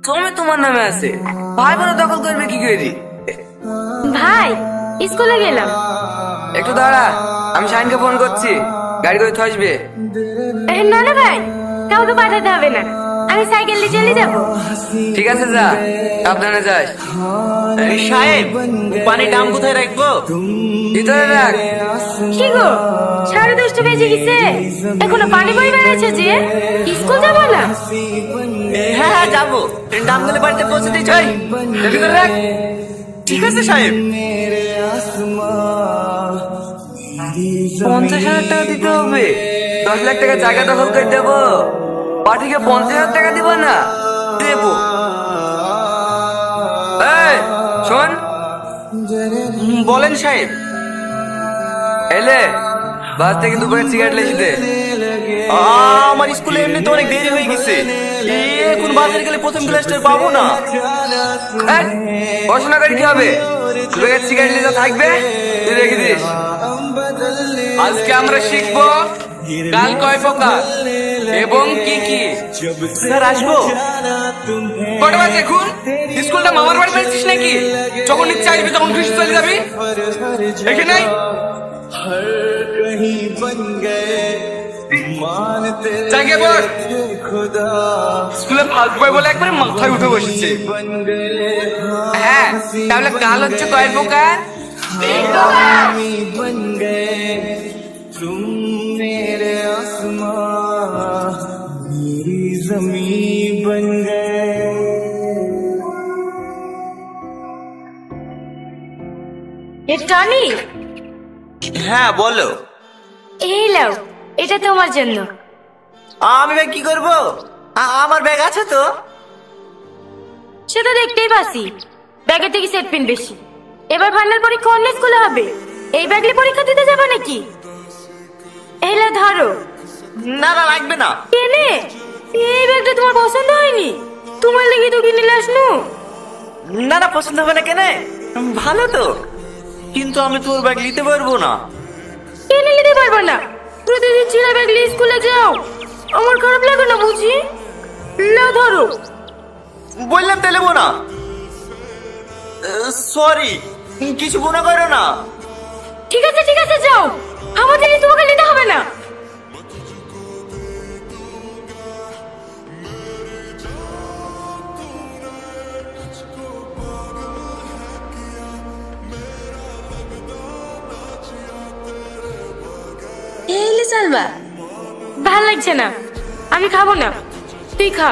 তুমি তোমার নামে আছে, ভাই বোন দখল করবে কি করে? ভাই স্কুলে গেলাম। একটু দাঁড়া, আমি শাহিনকে ফোন করছি, গাড়ি করে আসবে। না না ভাই, কাউকে পাঠাতে হবে না, আমি সাইকেল নিয়ে চলে যাবো। ঠিক আছে যা, সাবধানে যাস। সাহেব, পানির দাম কোথায় রাখবো? ভিতরে রাখ। কি গো, 10:30 বেজে গেছে, এখনো পানি বই বেড়েছে যে? স্কুল যাবো না? হ্যাঁ হ্যাঁ যাবো, দাম গুলো বাড়িতে পৌঁছতেই চাই। ভিতরে রাখ। ঠিক আছে সাহেব। 50,000 টাকা দিতে হবে। 10 লাখ টাকা জায়গা দখল করে দেবো, পার্টিকে 50,000 টাকা দিব না? দেবো। এই শোন। বলেন সাহেব। এলে বাস থেকে দুপুরে সিগারেট লেসে দে। আমার স্কুলে এমনি তো অনেক দেরি হয়ে গেছে, এখন বাজারে গেলে প্রথম ক্লাসটা পাবো না। পড়াশোনা করে কি হবে? দুপুরে সিগারেট লেসে থাকবে, তুই রেখে দিস। আজকে আমরা শিখবো কাল কয় প্রকার এবং কি কি। স্যার আসবো? কটা বাজে এখন? স্কুলটা মামার বাড়ি পেয়েছিস নাকি? যখন ইচ্ছা আসবি তখন খুশি চলে যাবি, এখানে জায়গা বল। স্কুলে থাকবে বলে একবারে মাথায় উঠে বসেছে। হ্যাঁ, তাহলে কাল হচ্ছে কয় প্রকার? तुम मेरे आसमां मेरी ज़मीन बन गए। এ টনি, হ্যাঁ বলো। এই লাও, এটা তোমার জন্য। আমি ব্যাগ কি করবো? আমার ব্যাগ আছে তো। সেটা দেখতেই পাচ্ছি, ব্যাগের থেকে সেট পিন বেশি। এবার ফাইনাল পরীক্ষা অন্য স্কুলে হবে, এই ব্যাগলে পরীক্ষা দিতে যাবে নাকি? এলা ধরো। না না লাগবে না। কেনে? এই ব্যাগটা তোমার পছন্দ হয়নি? তোমার লেগে তো কিনে লাসনু। না না পছন্দ হবে না কেনে, ভালো তো, কিন্তু আমি তোর ব্যাগ নিতে পারবো না। কেনে নিতে পারবে না? প্রতিদিন ছিঁড়া ব্যাগ নিয়ে স্কুলে যাও, আমার খারাপ লাগে না বুঝি? না ধরো। বললাম তো নেবো না। সরি, কিছু মনে করো না। ঠিক আছে ঠিক আছে, যাও, আমাদের তোমাকে নিতে হবে না। এই সালমা, ভাল লাগছে না, আমি খাবো না, তুই খা।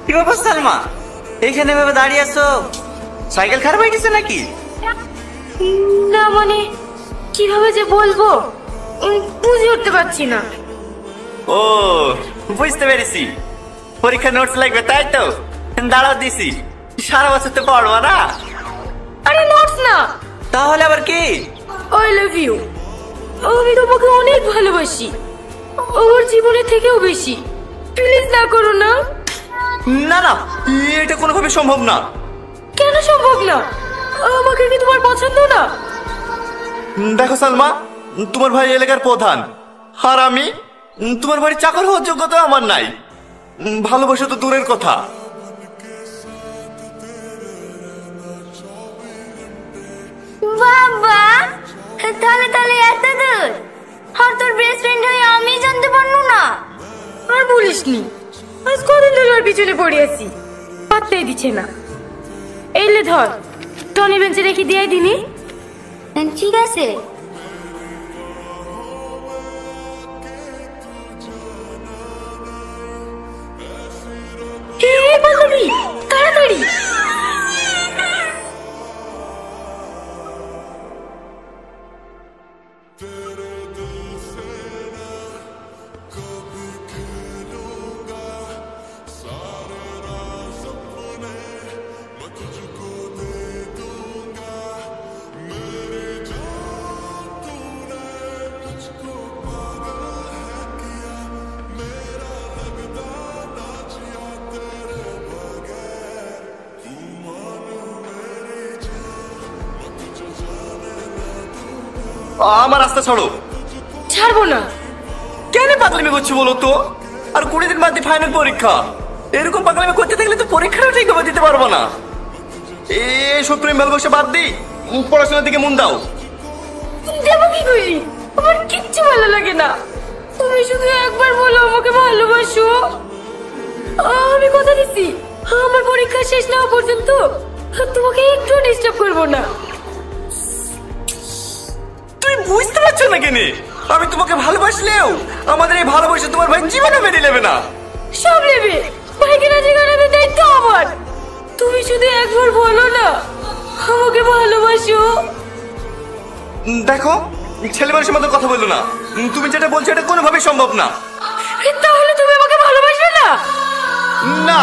কি ব্যাপার সালমা, এখানে ভেবে দাঁড়িয়ে আছো? সাইকেল খারাপ হয়ে গেছে নাকি? না মানে কিভাবে যে বলবো বুঝে উঠতে পারছি না। ও বুঝতে পেরেছি, পরীক্ষা নোটস লাগবে তাই তো? দাঁড়াও দিছি, সারা বছর তো পড়বো না। আরে নোটস না, তাহলে আবার কি? I love you. আমি তোমাকে অনেক ভালোবাসি, ওর জীবনের থেকেও বেশি। প্লিজ না করো না। না না, এটা কোনোভাবে সম্ভব না। কেন সম্ভব না? আমাকে কি তোমার পছন্দ না? দেখো সালমা, তোমার ভাই এলাকার প্রধান, আর আমি তোমার বাড়ির চাকর হওয়ার যোগ্যতা আমার নাই। ভালোবাসা তো দূরের কথা। বাবা, তাহলে তাহলে এত দূর, আর তোর বেস্ট ফ্রেন্ড হয়ে আমি জানতে পারলো না? আর বলিসনি, আজ কদিন ধরে ওর পিছনে পড়ে আছি, পাত্তাই দিচ্ছে না। এইলে ধর, টনি বেঞ্চে রেখে দিয়ে দিনি। ঠিক আছে। তাড়াতাড়ি। আমার রাস্তা ছাড়ো। ছাড়বো না। কেন পাগলামি করছো বলো তো? আর 20 দিন বাদ দিয়ে ফাইনাল পরীক্ষা। এরকম পাগলামি করতে থাকলে তো পরীক্ষাটা ঠিকভাবে দিতে পারবো না। সব প্রেম ভালোবাসা বাদ দি, পড়াশোনার দিকে মন দাও। দেবো কি করি? আমার কিচ্ছু ভালো লাগে না। তুমি শুধু একবার বলো আমাকে ভালোবাসো। আমি কথা দিচ্ছি, আমার পরীক্ষা শেষ না হওয়া পর্যন্ত তোমাকে একটু ডিস্টার্ব করবো না। তুমি বুঝতে পারছো না কেন? আমি তোমাকে ভালোবাসলেও আমাদের এই ভালোবাসা তোমার ভাই জীবনে মেনে নেবে না। সব নেবে, ভাইকে রাজি করানোর দায়িত্ব আমার। তুমি শুধু একবার বলো না আমাকে ভালোবাসো। দেখো, ছেলে মানুষের মতো কথা বললো না। তুমি যেটা বলছো এটা কোনোভাবেই সম্ভব না। তাহলে তুমি আমাকে ভালোবাসবে না? না।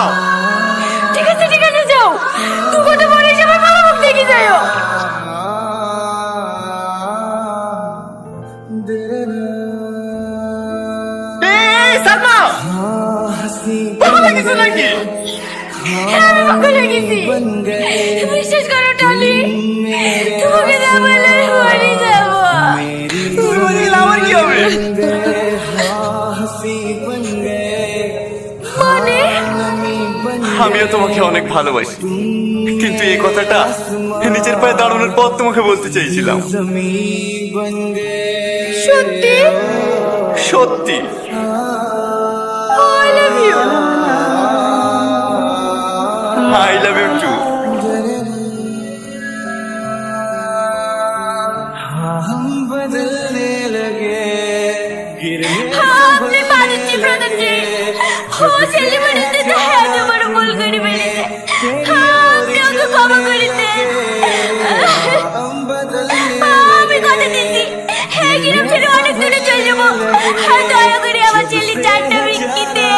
ঠিক আছে যাও, দু ঘন্টা পরে এসে আমার ভালো মুখ দেখে যাও। সালমা, পাগল হয়ে গেছো নাকি? আমি পাগল হয়ে গেছি। বিশ্বাস করো টলি, তোমাকে না বলে মরে যাবো। তুমি মরে গেলে আমার কি হবে? মানে আমিও তোমাকে অনেক ভালোবাসি, কিন্তু এই কথাটা নিজের পায়ে দাঁড়ানোর পর তোমাকে বলতে চাইছিলাম। সত্যি? সত্যি। I love you. I love you too. आपने पादची प्रदर्जी हो सेलिब्रिटी तो है जो बड़ो बोल करी बेले आपने उनको क्षमा करी थे আমি কথা দিছি হে গিরম ছেড়ে অনেক দূরে চলে যাব। দয়া করে আমার ছেলে চারটা বিস্কি দে।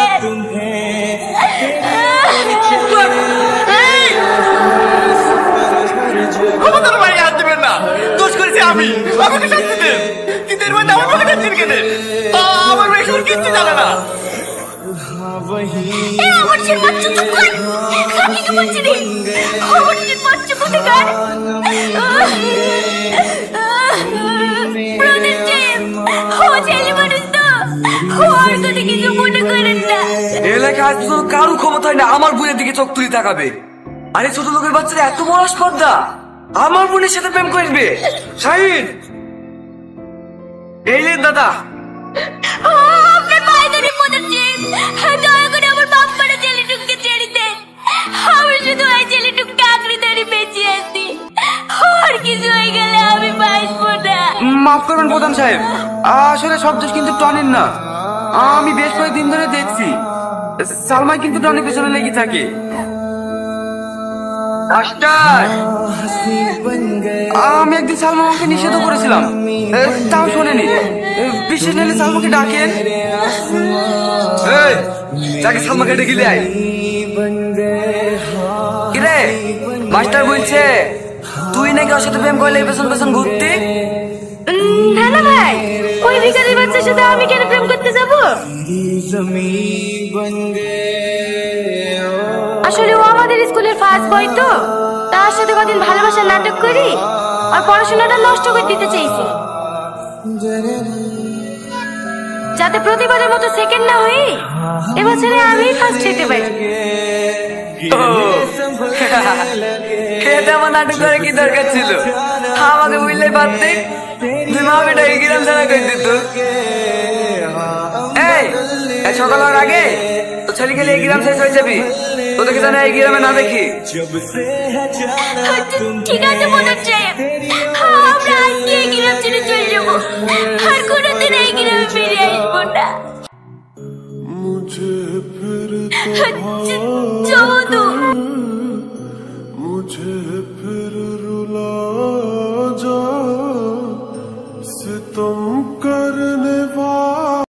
আমাদের ভাই হাত দিবেন না, দোষ করেছি আমি, আমাকে শাস্তি দেন। কিন্তু এর মধ্যে আমার মনে কাটছেন কেন? আমার মেয়ে সব কিচ্ছু জানে না। আমার ছেলে বাচ্চা চুপ কর, আমি কি বলছি রে? আমার ছেলে বাচ্চা কোথায় গেল? এলাকায় তো কারো ক্ষমতা হয় না আমার বোনের দিকে চোখ তুলে তাকাবে। আরে ছোট লোকের বাচ্চারা এত বড় স্পর্ধা, আমার বোনের সাথে প্রেম করবে। শাহিন, এই লেন দাদা। আপনার পায়ে ধরে পড়েছি, দয়া করে আমার বাপ মারা ছেলেটুককে ছেড়ে দেন। আমি শুধু ওই ছেলেটুককে আঁকড়ে ধরে বেঁচে আছি। আর কিছু হয়ে গেলে আমি বাঁচবো না। মাফ করবেন প্রধান সাহেব, আসলে সব দোষ কিন্তু টনির না। আমি বেশ কয়েকদিন ধরে দেখছি সালমা কিন্তু টনির পেছনে লেগে থাকে। আমি একদিন সালমা আমাকে নিষেধ করেছিলাম, তাও শোনেনি। বিশেষ নিলে সালমাকে ডাকেন। তাকে সালমাকে ডেকে দেয়। কিরে, মাস্টার বলছে তুই নাকি ওর সাথে প্রেম করলে পেছন পেছন ঘুরতে। না না ভাই, ওই ভিখারির বাচ্চার সাথে আমি কেন প্রেম করতে যাব? আসলে ও আমাদের স্কুলের ফার্স্ট বয় তো, তার সাথে কদিন ভালোবাসার নাটক করি আর পড়াশোনাটা নষ্ট করে দিতে চাইছি, যাতে প্রতিবারের মতো সেকেন্ড না হই এবছরে আমি ফার্স্ট হতে পারি। এটা আমার নাটক করে কি দরকার ছিল? আমাকে বুঝলে পারতে, তুই মা বেটাকে গ্রাম ছাড়া করে দিত। এই সকাল হওয়ার আগে তো ছেলে খেলে এই গ্রাম শেষ হয়ে যাবি। তোদেরকে জানা এই গ্রামে না দেখি। ঠিক আছে মনোজ সাহেব, আমরা আজকে এই গ্রাম ছেড়ে চলে যাবো, আর কোনোদিন এই গ্রামে ফিরে আসবো না। চলো।